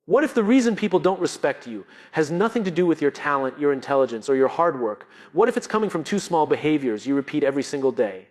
What if the reason people don't respect you has nothing to do with your talent, your intelligence, or your hard work? What if it's coming from two small behaviors you repeat every single day,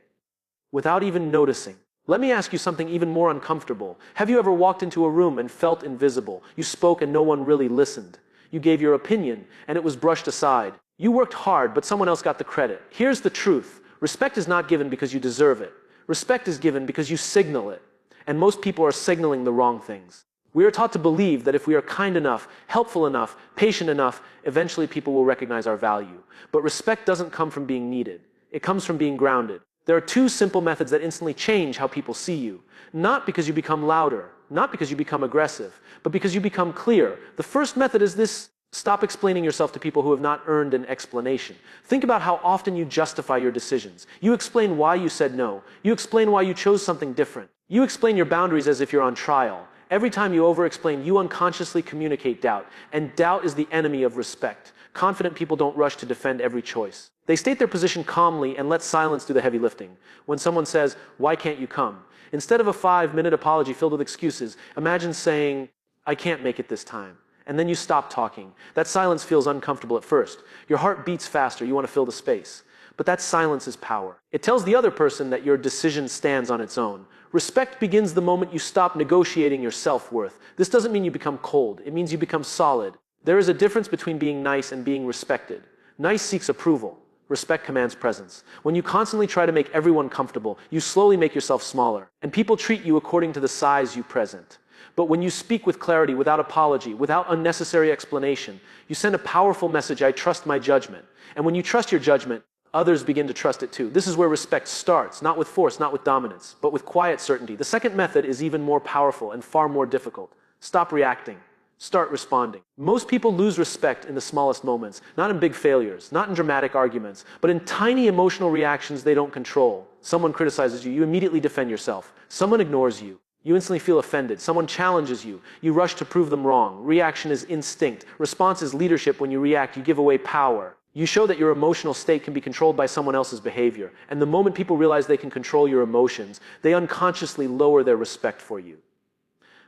without even noticing? Let me ask you something even more uncomfortable. Have you ever walked into a room and felt invisible? You spoke and no one really listened. You gave your opinion and it was brushed aside. You worked hard, but someone else got the credit. Here's the truth. Respect is not given because you deserve it. Respect is given because you signal it. And most people are signaling the wrong things. We are taught to believe that if we are kind enough, helpful enough, patient enough, eventually people will recognize our value. But respect doesn't come from being needed. It comes from being grounded. There are two simple methods that instantly change how people see you. Not because you become louder, not because you become aggressive, but because you become clear. The first method is this: stop explaining yourself to people who have not earned an explanation. Think about how often you justify your decisions. You explain why you said no. You explain why you chose something different. You explain your boundaries as if you're on trial. Every time you over-explain, you unconsciously communicate doubt, and doubt is the enemy of respect. Confident people don't rush to defend every choice. They state their position calmly and let silence do the heavy lifting. When someone says, "Why can't you come?" instead of a 5-minute apology filled with excuses, imagine saying, "I can't make it this time." And then you stop talking. That silence feels uncomfortable at first. Your heart beats faster, you want to fill the space. But that silence is power. It tells the other person that your decision stands on its own. Respect begins the moment you stop negotiating your self-worth. This doesn't mean you become cold. It means you become solid. There is a difference between being nice and being respected. Nice seeks approval. Respect commands presence. When you constantly try to make everyone comfortable, you slowly make yourself smaller. And people treat you according to the size you present. But when you speak with clarity, without apology, without unnecessary explanation, you send a powerful message: I trust my judgment. And when you trust your judgment, others begin to trust it too. This is where respect starts, not with force, not with dominance, but with quiet certainty. The second method is even more powerful and far more difficult. Stop reacting. Start responding. Most people lose respect in the smallest moments, not in big failures, not in dramatic arguments, but in tiny emotional reactions they don't control. Someone criticizes you, you immediately defend yourself. Someone ignores you, you instantly feel offended. Someone challenges you, you rush to prove them wrong. Reaction is instinct. Response is leadership. When you react, you give away power. You show that your emotional state can be controlled by someone else's behavior. And the moment people realize they can control your emotions, they unconsciously lower their respect for you.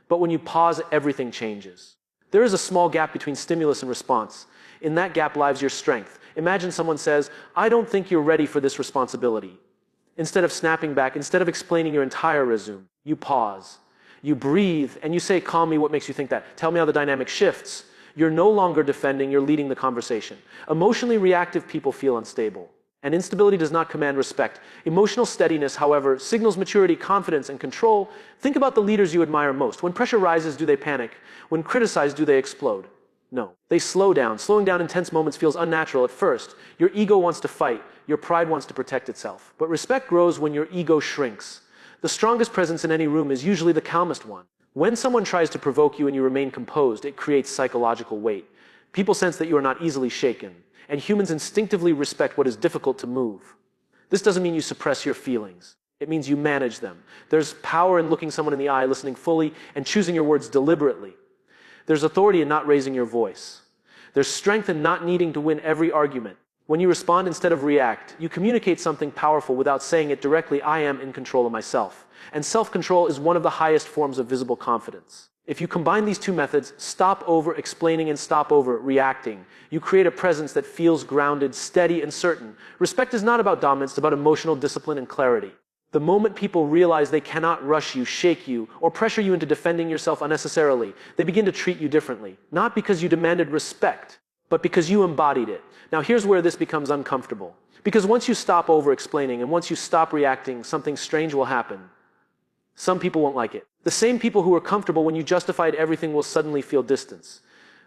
But when you pause, everything changes. There is a small gap between stimulus and response. In that gap lies your strength. Imagine someone says, "I don't think you're ready for this responsibility." Instead of snapping back, instead of explaining your entire resume, you pause. You breathe and you say calmly, "What makes you think that? Tell me how the dynamic shifts." You're no longer defending, you're leading the conversation. Emotionally reactive people feel unstable. And instability does not command respect. Emotional steadiness, however, signals maturity, confidence, and control. Think about the leaders you admire most. When pressure rises, do they panic? When criticized, do they explode? No. They slow down. Slowing down in tense moments feels unnatural at first. Your ego wants to fight. Your pride wants to protect itself. But respect grows when your ego shrinks. The strongest presence in any room is usually the calmest one. When someone tries to provoke you and you remain composed, it creates psychological weight. People sense that you are not easily shaken. And humans instinctively respect what is difficult to move. This doesn't mean you suppress your feelings. It means you manage them. There's power in looking someone in the eye, listening fully, and choosing your words deliberately. There's authority in not raising your voice. There's strength in not needing to win every argument. When you respond instead of react, you communicate something powerful without saying it directly: I am in control of myself. And self-control is one of the highest forms of visible confidence. If you combine these two methods, stop over-explaining and stop over-reacting, you create a presence that feels grounded, steady, and certain. Respect is not about dominance, it's about emotional discipline and clarity. The moment people realize they cannot rush you, shake you, or pressure you into defending yourself unnecessarily, they begin to treat you differently. Not because you demanded respect, but because you embodied it. Now here's where this becomes uncomfortable. Because once you stop over-explaining and once you stop reacting, something strange will happen. Some people won't like it. The same people who were comfortable when you justified everything will suddenly feel distance.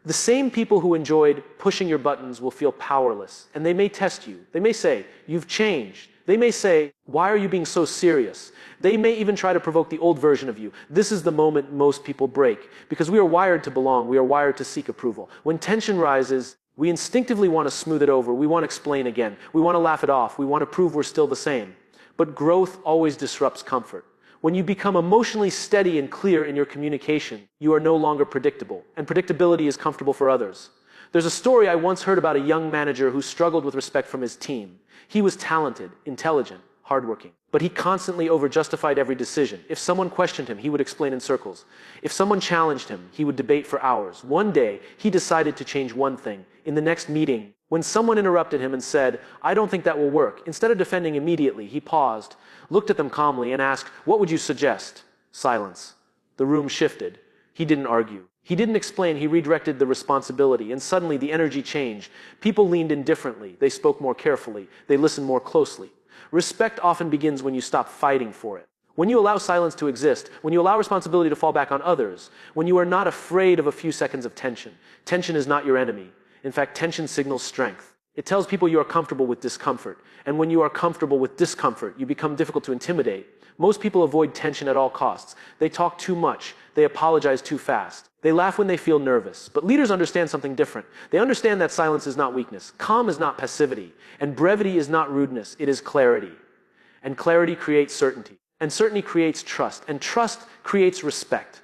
The same people who enjoyed pushing your buttons will feel powerless. And they may test you. They may say, "You've changed." They may say, "Why are you being so serious?" They may even try to provoke the old version of you. This is the moment most people break. Because we are wired to belong. We are wired to seek approval. When tension rises, we instinctively want to smooth it over. We want to explain again. We want to laugh it off. We want to prove we're still the same. But growth always disrupts comfort. When you become emotionally steady and clear in your communication, you are no longer predictable. And predictability is comfortable for others. There's a story I once heard about a young manager who struggled with respect from his team. He was talented, intelligent, hardworking. But he constantly over-justified every decision. If someone questioned him, he would explain in circles. If someone challenged him, he would debate for hours. One day, he decided to change one thing. In the next meeting, when someone interrupted him and said, "I don't think that will work," instead of defending immediately, he paused, looked at them calmly, and asked, "What would you suggest?" Silence. The room shifted. He didn't argue. He didn't explain, he redirected the responsibility, and suddenly the energy changed. People leaned in differently. They spoke more carefully. They listened more closely. Respect often begins when you stop fighting for it. When you allow silence to exist, when you allow responsibility to fall back on others, when you are not afraid of a few seconds of tension. Tension is not your enemy. In fact, tension signals strength. It tells people you are comfortable with discomfort. And when you are comfortable with discomfort, you become difficult to intimidate. Most people avoid tension at all costs. They talk too much. They apologize too fast. They laugh when they feel nervous. But leaders understand something different. They understand that silence is not weakness. Calm is not passivity. And brevity is not rudeness. It is clarity. And clarity creates certainty. And certainty creates trust. And trust creates respect.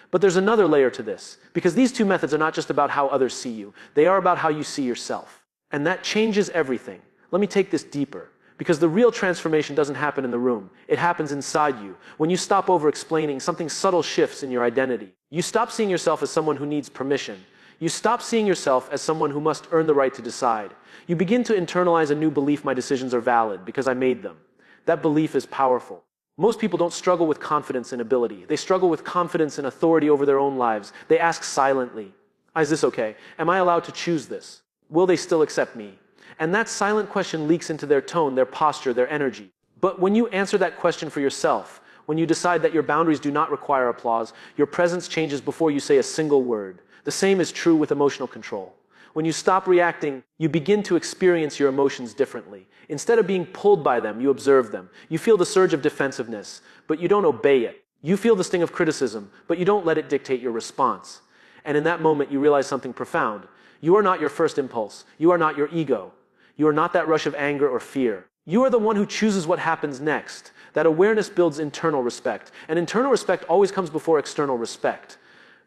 But there's another layer to this. Because these two methods are not just about how others see you. They are about how you see yourself. And that changes everything. Let me take this deeper. Because the real transformation doesn't happen in the room. It happens inside you. When you stop over-explaining, something subtle shifts in your identity. You stop seeing yourself as someone who needs permission. You stop seeing yourself as someone who must earn the right to decide. You begin to internalize a new belief: my decisions are valid because I made them. That belief is powerful. Most people don't struggle with confidence in ability. They struggle with confidence and authority over their own lives. They ask silently, is this okay? Am I allowed to choose this? Will they still accept me? And that silent question leaks into their tone, their posture, their energy. But when you answer that question for yourself, when you decide that your boundaries do not require applause, your presence changes before you say a single word. The same is true with emotional control. When you stop reacting, you begin to experience your emotions differently. Instead of being pulled by them, you observe them. You feel the surge of defensiveness, but you don't obey it. You feel the sting of criticism, but you don't let it dictate your response. And in that moment, you realize something profound. You are not your first impulse. You are not your ego. You are not that rush of anger or fear. You are the one who chooses what happens next. That awareness builds internal respect. And internal respect always comes before external respect.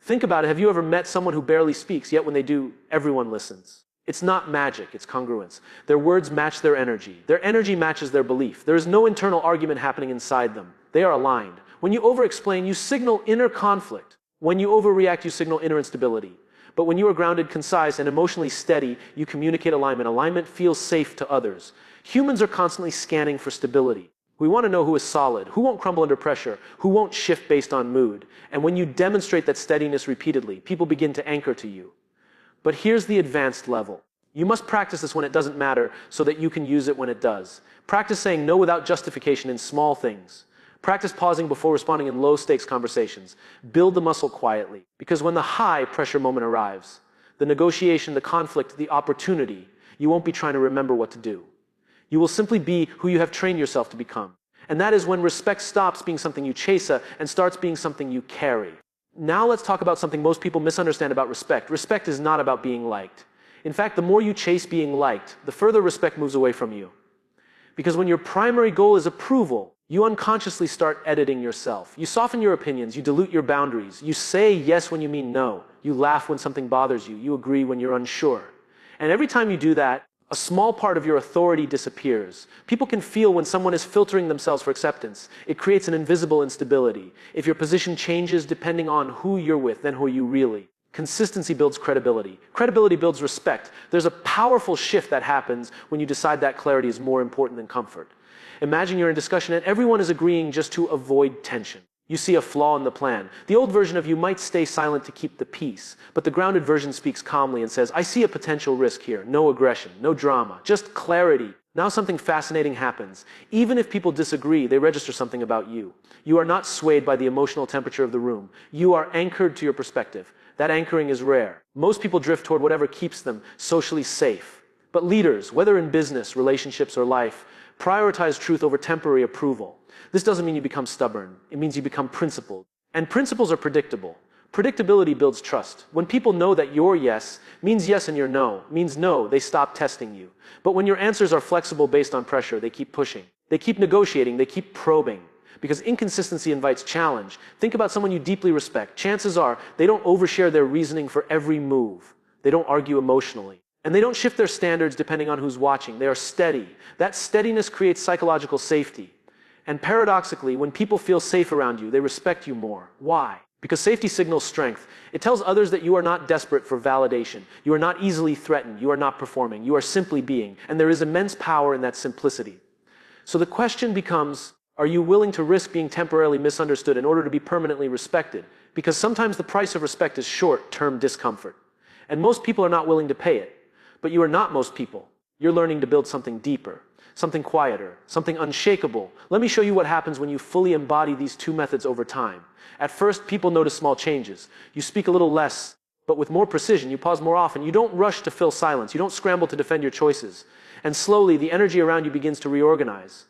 Think about it. Have you ever met someone who barely speaks, yet when they do, everyone listens? It's not magic, it's congruence. Their words match their energy. Their energy matches their belief. There is no internal argument happening inside them. They are aligned. When you over-explain, you signal inner conflict. When you overreact, you signal inner instability. But when you are grounded, concise, and emotionally steady, you communicate alignment. Alignment feels safe to others. Humans are constantly scanning for stability. We want to know who is solid, who won't crumble under pressure, who won't shift based on mood. And when you demonstrate that steadiness repeatedly, people begin to anchor to you. But here's the advanced level. You must practice this when it doesn't matter so that you can use it when it does. Practice saying no without justification in small things. Practice pausing before responding in low-stakes conversations. Build the muscle quietly. Because when the high-pressure moment arrives, the negotiation, the conflict, the opportunity, you won't be trying to remember what to do. You will simply be who you have trained yourself to become. And that is when respect stops being something you chase and starts being something you carry. Now let's talk about something most people misunderstand about respect. Respect is not about being liked. In fact, the more you chase being liked, the further respect moves away from you. Because when your primary goal is approval, you unconsciously start editing yourself. You soften your opinions, you dilute your boundaries, you say yes when you mean no, you laugh when something bothers you, you agree when you're unsure. And every time you do that, a small part of your authority disappears. People can feel when someone is filtering themselves for acceptance. It creates an invisible instability. If your position changes depending on who you're with, then who are you really? Consistency builds credibility. Credibility builds respect. There's a powerful shift that happens when you decide that clarity is more important than comfort. Imagine you're in discussion and everyone is agreeing just to avoid tension. You see a flaw in the plan. The old version of you might stay silent to keep the peace, but the grounded version speaks calmly and says, I see a potential risk here. No aggression, no drama, just clarity. Now something fascinating happens. Even if people disagree, they register something about you. You are not swayed by the emotional temperature of the room. You are anchored to your perspective. That anchoring is rare. Most people drift toward whatever keeps them socially safe. But leaders, whether in business, relationships, or life, prioritize truth over temporary approval. This doesn't mean you become stubborn. It means you become principled. And principles are predictable. Predictability builds trust. When people know that your yes means yes and your no means no, they stop testing you. But when your answers are flexible based on pressure, they keep pushing. They keep negotiating. They keep probing. Because inconsistency invites challenge. Think about someone you deeply respect. Chances are they don't overshare their reasoning for every move. They don't argue emotionally. And they don't shift their standards depending on who's watching. They are steady. That steadiness creates psychological safety. And paradoxically, when people feel safe around you, they respect you more. Why? Because safety signals strength. It tells others that you are not desperate for validation. You are not easily threatened. You are not performing. You are simply being. And there is immense power in that simplicity. So the question becomes, are you willing to risk being temporarily misunderstood in order to be permanently respected? Because sometimes the price of respect is short-term discomfort. And most people are not willing to pay it. But you are not most people. You're learning to build something deeper, something quieter, something unshakable. Let me show you what happens when you fully embody these two methods over time. At first, people notice small changes. You speak a little less, but with more precision. You pause more often. You don't rush to fill silence. You don't scramble to defend your choices. And slowly, the energy around you begins to reorganize.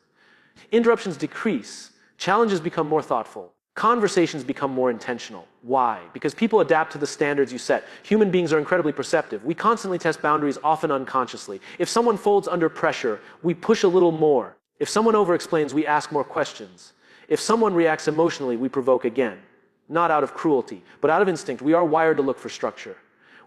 Interruptions decrease. Challenges become more thoughtful. Conversations become more intentional. Why? Because people adapt to the standards you set. Human beings are incredibly perceptive. We constantly test boundaries, often unconsciously. If someone folds under pressure, we push a little more. If someone over-explains, we ask more questions. If someone reacts emotionally, we provoke again. Not out of cruelty, but out of instinct. We are wired to look for structure.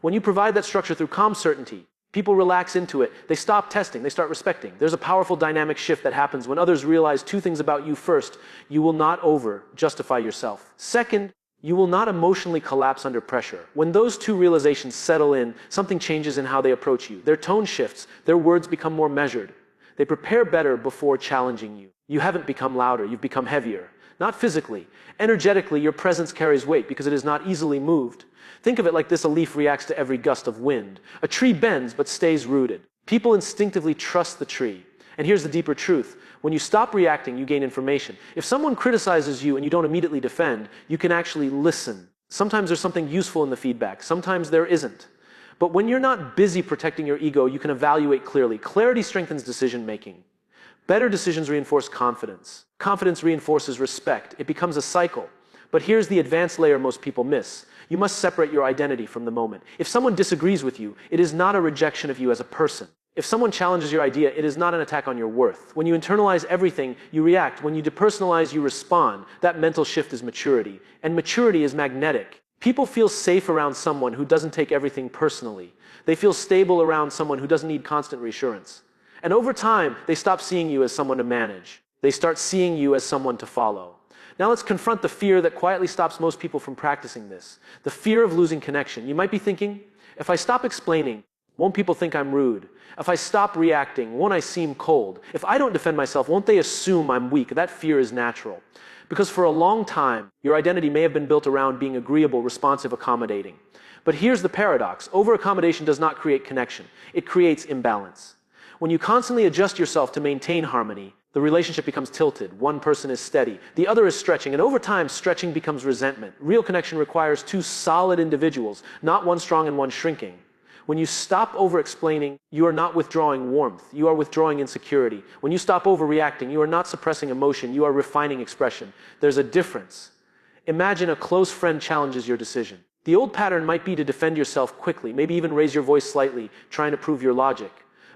When you provide that structure through calm certainty, people relax into it. They stop testing. They start respecting. There's a powerful dynamic shift that happens when others realize two things about you. First, you will not over-justify yourself. Second, you will not emotionally collapse under pressure. When those two realizations settle in, something changes in how they approach you. Their tone shifts. Their words become more measured. They prepare better before challenging you. You haven't become louder. You've become heavier. Not physically. Energetically, your presence carries weight because it is not easily moved. Think of it like this: a leaf reacts to every gust of wind. A tree bends but stays rooted. People instinctively trust the tree. And here's the deeper truth. When you stop reacting, you gain information. If someone criticizes you and you don't immediately defend, you can actually listen. Sometimes there's something useful in the feedback. Sometimes there isn't. But when you're not busy protecting your ego, you can evaluate clearly. Clarity strengthens decision-making. Better decisions reinforce confidence. Confidence reinforces respect. It becomes a cycle. But here's the advanced layer most people miss. You must separate your identity from the moment. If someone disagrees with you, it is not a rejection of you as a person. If someone challenges your idea, it is not an attack on your worth. When you internalize everything, you react. When you depersonalize, you respond. That mental shift is maturity. And maturity is magnetic. People feel safe around someone who doesn't take everything personally. They feel stable around someone who doesn't need constant reassurance. And over time, they stop seeing you as someone to manage. They start seeing you as someone to follow. Now let's confront the fear that quietly stops most people from practicing this. The fear of losing connection. You might be thinking, if I stop explaining, won't people think I'm rude? If I stop reacting, won't I seem cold? If I don't defend myself, won't they assume I'm weak? That fear is natural. Because for a long time, your identity may have been built around being agreeable, responsive, accommodating. But here's the paradox. Over-accommodation does not create connection. It creates imbalance. When you constantly adjust yourself to maintain harmony, the relationship becomes tilted. One person is steady. The other is stretching. And over time, stretching becomes resentment. Real connection requires two solid individuals, not one strong and one shrinking. When you stop over-explaining, you are not withdrawing warmth. You are withdrawing insecurity. When you stop overreacting, you are not suppressing emotion. You are refining expression. There's a difference. Imagine a close friend challenges your decision. The old pattern might be to defend yourself quickly, maybe even raise your voice slightly, trying to prove your logic.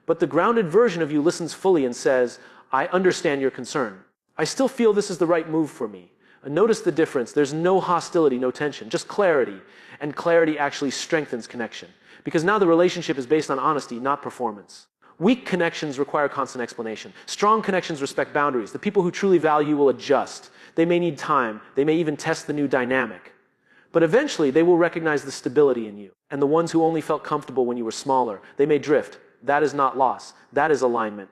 But the grounded version of you listens fully and says, I understand your concern. I still feel this is the right move for me. And notice the difference. There's no hostility, no tension, just clarity. And clarity actually strengthens connection. Because now the relationship is based on honesty, not performance. Weak connections require constant explanation. Strong connections respect boundaries. The people who truly value will adjust. They may need time. They may even test the new dynamic. But eventually, they will recognize the stability in you. And the ones who only felt comfortable when you were smaller, they may drift. That is not loss. That is alignment.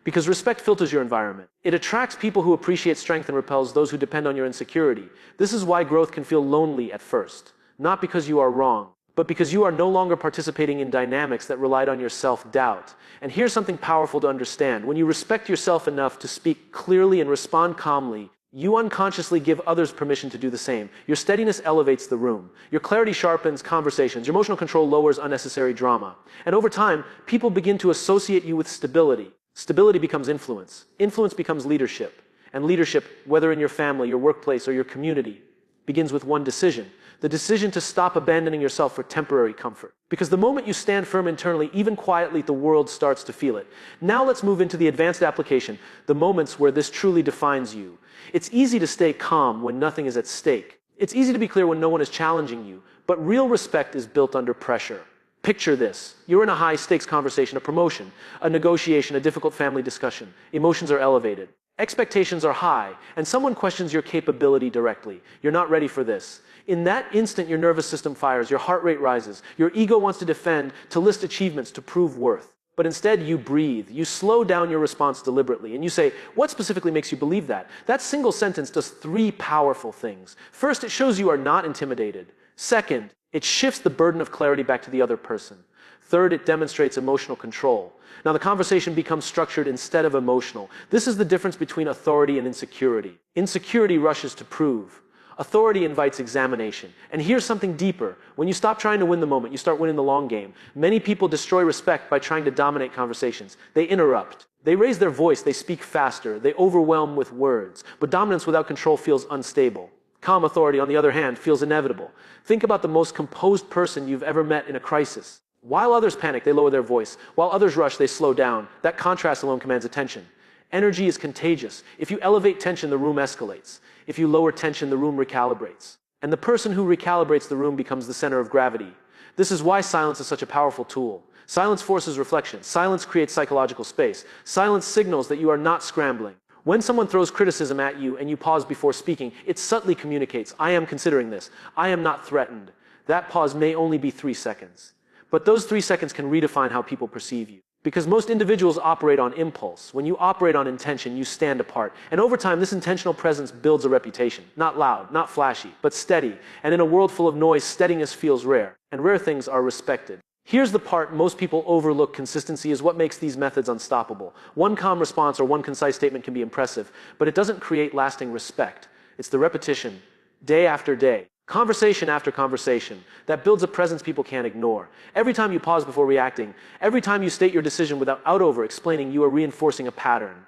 Because respect filters your environment. It attracts people who appreciate strength and repels those who depend on your insecurity. This is why growth can feel lonely at first. Not because you are wrong, but because you are no longer participating in dynamics that relied on your self-doubt. And here's something powerful to understand. When you respect yourself enough to speak clearly and respond calmly, you unconsciously give others permission to do the same. Your steadiness elevates the room. Your clarity sharpens conversations. Your emotional control lowers unnecessary drama. And over time, people begin to associate you with stability. Stability becomes influence. Influence becomes leadership. And leadership, whether in your family, your workplace, or your community, begins with one decision. The decision to stop abandoning yourself for temporary comfort. Because the moment you stand firm internally, even quietly, the world starts to feel it. Now let's move into the advanced application, the moments where this truly defines you. It's easy to stay calm when nothing is at stake. It's easy to be clear when no one is challenging you. But real respect is built under pressure. Picture this. You're in a high-stakes conversation, a promotion, a negotiation, a difficult family discussion. Emotions are elevated. Expectations are high, and someone questions your capability directly. You're not ready for this. In that instant, your nervous system fires, your heart rate rises, your ego wants to defend, to list achievements, to prove worth. But instead, you breathe. You slow down your response deliberately, and you say, what specifically makes you believe that? That single sentence does three powerful things. First, it shows you are not intimidated. Second, it shifts the burden of clarity back to the other person. Third, it demonstrates emotional control. Now, the conversation becomes structured instead of emotional. This is the difference between authority and insecurity. Insecurity rushes to prove. Authority invites examination. And here's something deeper. When you stop trying to win the moment, you start winning the long game. Many people destroy respect by trying to dominate conversations. They interrupt. They raise their voice. They speak faster. They overwhelm with words. But dominance without control feels unstable. Calm authority, on the other hand, feels inevitable. Think about the most composed person you've ever met in a crisis. While others panic, they lower their voice. While others rush, they slow down. That contrast alone commands attention. Energy is contagious. If you elevate tension, the room escalates. If you lower tension, the room recalibrates. And the person who recalibrates the room becomes the center of gravity. This is why silence is such a powerful tool. Silence forces reflection. Silence creates psychological space. Silence signals that you are not scrambling. When someone throws criticism at you and you pause before speaking, it subtly communicates, I am considering this. I am not threatened. That pause may only be 3 seconds. But those 3 seconds can redefine how people perceive you. Because most individuals operate on impulse. When you operate on intention, you stand apart. And over time, this intentional presence builds a reputation. Not loud, not flashy, but steady. And in a world full of noise, steadiness feels rare. And rare things are respected. Here's the part most people overlook. Consistency is what makes these methods unstoppable. One calm response or one concise statement can be impressive, but it doesn't create lasting respect. It's the repetition, day after day, conversation after conversation, that builds a presence people can't ignore. Every time you pause before reacting, every time you state your decision without over-explaining, you are reinforcing a pattern.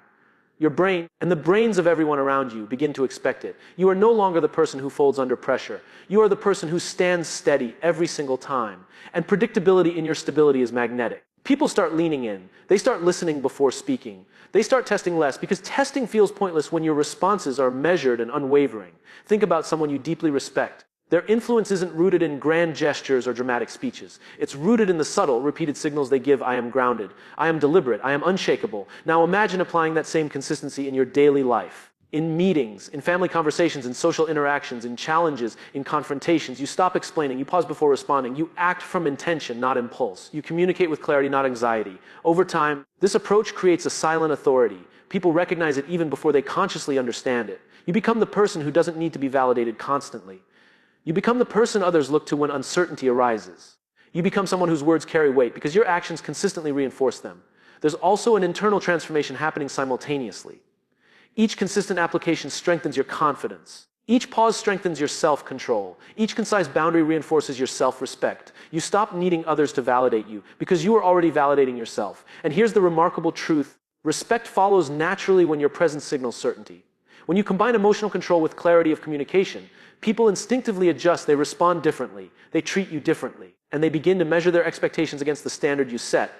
Your brain and the brains of everyone around you begin to expect it. You are no longer the person who folds under pressure. You are the person who stands steady every single time. And predictability in your stability is magnetic. People start leaning in. They start listening before speaking. They start testing less because testing feels pointless when your responses are measured and unwavering. Think about someone you deeply respect. Their influence isn't rooted in grand gestures or dramatic speeches. It's rooted in the subtle, repeated signals they give. I am grounded. I am deliberate. I am unshakable. Now imagine applying that same consistency in your daily life. In meetings, in family conversations, in social interactions, in challenges, in confrontations. You stop explaining. You pause before responding. You act from intention, not impulse. You communicate with clarity, not anxiety. Over time, this approach creates a silent authority. People recognize it even before they consciously understand it. You become the person who doesn't need to be validated constantly. You become the person others look to when uncertainty arises. You become someone whose words carry weight because your actions consistently reinforce them. There's also an internal transformation happening simultaneously. Each consistent application strengthens your confidence. Each pause strengthens your self-control. Each concise boundary reinforces your self-respect. You stop needing others to validate you because you are already validating yourself. And here's the remarkable truth. Respect follows naturally when your presence signals certainty. When you combine emotional control with clarity of communication, people instinctively adjust, they respond differently, they treat you differently, and they begin to measure their expectations against the standard you set,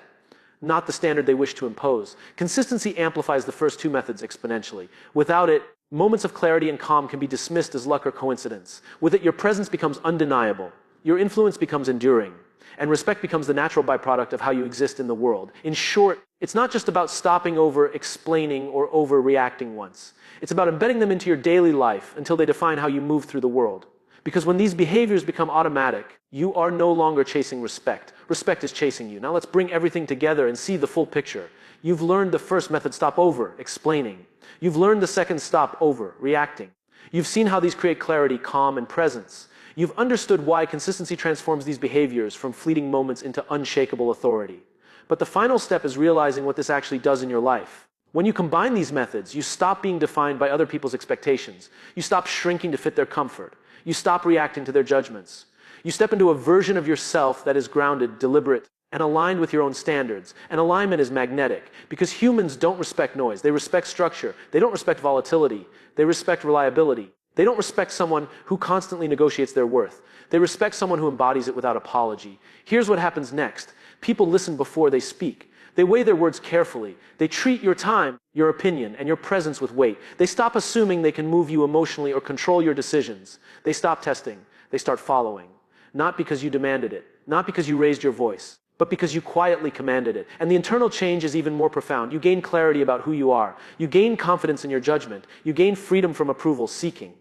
not the standard they wish to impose. Consistency amplifies the first two methods exponentially. Without it, moments of clarity and calm can be dismissed as luck or coincidence. With it, your presence becomes undeniable, your influence becomes enduring, and respect becomes the natural byproduct of how you exist in the world. In short, it's not just about stopping over explaining or overreacting once. It's about embedding them into your daily life until they define how you move through the world. Because when these behaviors become automatic, you are no longer chasing respect. Respect is chasing you. Now let's bring everything together and see the full picture. You've learned the first method, stop over, explaining. You've learned the second, stop over, reacting. You've seen how these create clarity, calm, and presence. You've understood why consistency transforms these behaviors from fleeting moments into unshakable authority. But the final step is realizing what this actually does in your life. When you combine these methods, you stop being defined by other people's expectations. You stop shrinking to fit their comfort. You stop reacting to their judgments. You step into a version of yourself that is grounded, deliberate, and aligned with your own standards. And alignment is magnetic because humans don't respect noise. They respect structure. They don't respect volatility. They respect reliability. They don't respect someone who constantly negotiates their worth. They respect someone who embodies it without apology. Here's what happens next. People listen before they speak. They weigh their words carefully. They treat your time, your opinion, and your presence with weight. They stop assuming they can move you emotionally or control your decisions. They stop testing. They start following. Not because you demanded it, not because you raised your voice, but because you quietly commanded it. And the internal change is even more profound. You gain clarity about who you are. You gain confidence in your judgment. You gain freedom from approval seeking.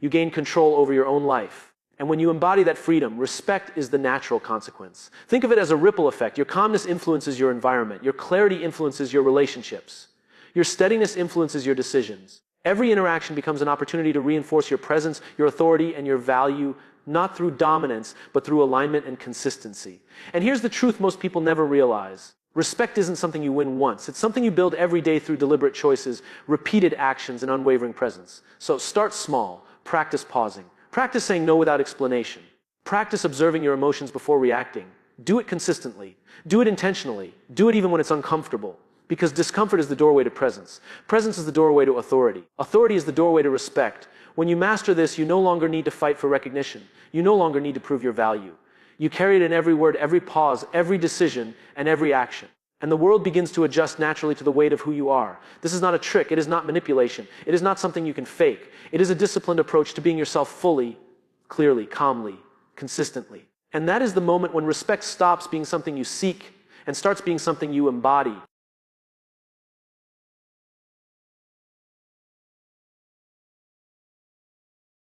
You gain control over your own life. And when you embody that freedom, respect is the natural consequence. Think of it as a ripple effect. Your calmness influences your environment. Your clarity influences your relationships. Your steadiness influences your decisions. Every interaction becomes an opportunity to reinforce your presence, your authority, and your value, not through dominance, but through alignment and consistency. And here's the truth most people never realize. Respect isn't something you win once. It's something you build every day through deliberate choices, repeated actions, and unwavering presence. So start small. Practice pausing. Practice saying no without explanation. Practice observing your emotions before reacting. Do it consistently. Do it intentionally. Do it even when it's uncomfortable. Because discomfort is the doorway to presence. Presence is the doorway to authority. Authority is the doorway to respect. When you master this, you no longer need to fight for recognition. You no longer need to prove your value. You carry it in every word, every pause, every decision, and every action. And the world begins to adjust naturally to the weight of who you are. This is not a trick. It is not manipulation. It is not something you can fake. It is a disciplined approach to being yourself fully, clearly, calmly, consistently. And that is the moment when respect stops being something you seek and starts being something you embody.